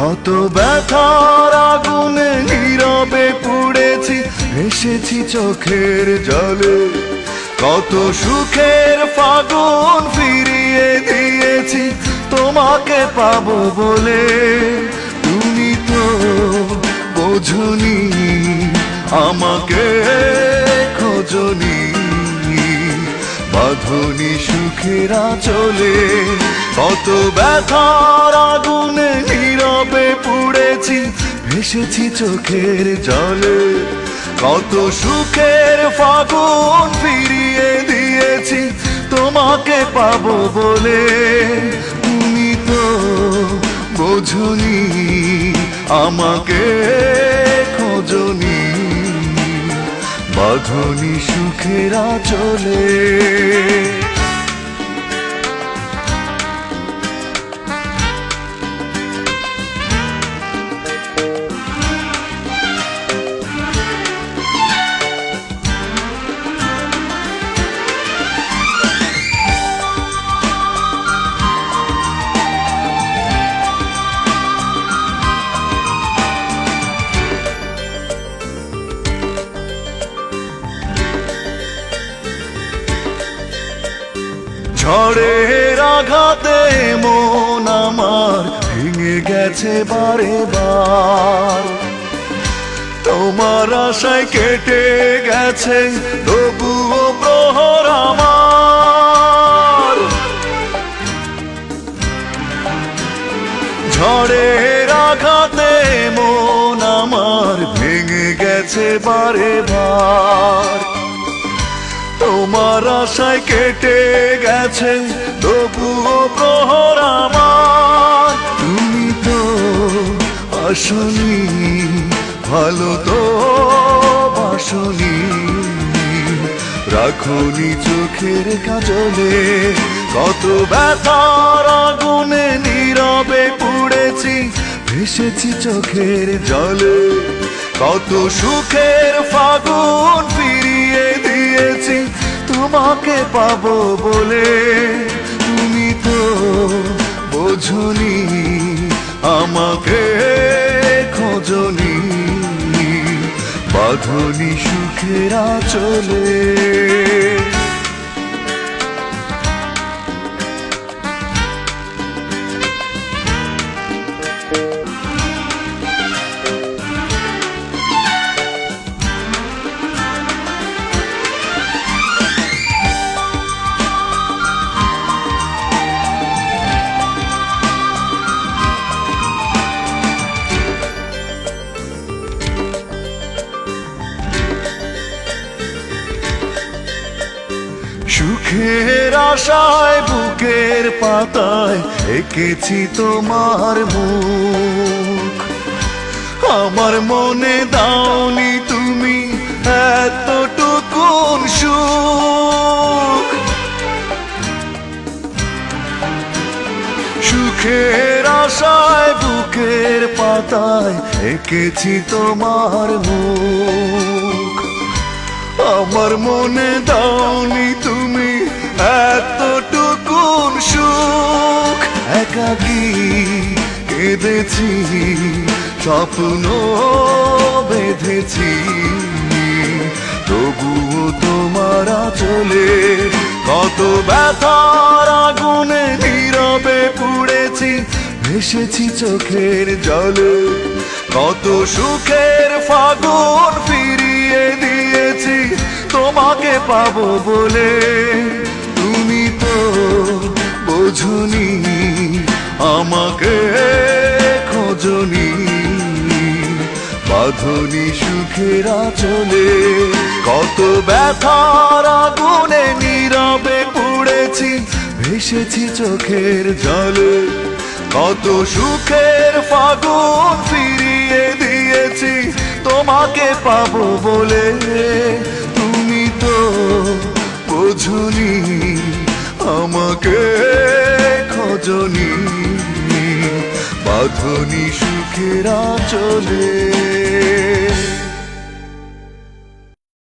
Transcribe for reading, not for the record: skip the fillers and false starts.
কত ব্যথার আগুনে নীরবে পুড়েছি, ভেসেছি চোখের জলে। কত সুখের ফাগুন ফিরিয়ে দিয়েছি তোমাকে পাবো বলে। তুমি তো বোঝনি, আমাকে খোঁজনি, বাঁধনি সুখের আঁচলে। কত ব্যথার আগুনে নীরবে পুড়েছি, ভেসেছি চোখের জলে। কত সুখের ফাগুন ফিরিয়ে দিয়েছি তোমাকে পাবো বলে। তুমি তো বোঝনি, আমাকে খোঁজনি, বাঁধনি সুখের আঁচলে। ঝড়ের আঘাতে মন আমার ভেঙে গেছে বারে বার। তোমার আশায় কেটে গেছে তবুও প্রহর আমার। ঝড়ের আঘাতে মন আমার ভেঙে গেছে বারে বার। তোমার আশায় কেটে গেছে তবুও প্রহর আমার। তুমি তো আসনি, ভালো তো বাসনি, রাখনি চোখের কাজলে। কত ব্যথার আগুনে নীরবে পুড়েছি, ভেসেছি চোখের জলে। কত সুখের ফাগুন ফিরিয়ে দিয়েছি তোমাকে পাবো বলে। তুমি তো বোঝনি, আমাকে খোঁজনি, বাঁধনি সুখের আঁচলে। সুখের আশায় বুকের পাতায় এঁকেছি তোমার মুখ। আমার মনে দাওনি তুমি এতটুকুন সুখ। সুখের আশায় বুকের পাতায় এঁকেছি তোমার মুখ। আমার মনে দাওনি তুমি এতটুকুন সুখ। একাকী কেঁদেছি, স্বপ্ন বেঁধেছি, তবুও তোমার আঁচলে। কত ব্যথার আগুনে নীরবে পুড়েছি, ভেসেছি চোখের জলে। কত সুখের ফাগুন ফিরিয়ে দিয়েছি তোমাকে পাবো বলে। তুমি তো বোঝনি, আমাকে খোঁজনি, বাঁধনি সুখের আঁচলে। কত ব্যথার আগুনে নীরবে পুড়েছি, ভেসেছি চোখের জলে। কত সুখের ফাগুন ফিরিয়ে দিয়েছি তোমাকে পাবো বলে। তুমি তো বোঝনি, আমাকে খোঁজনি, বাঁধনি সুখের আঁচলে।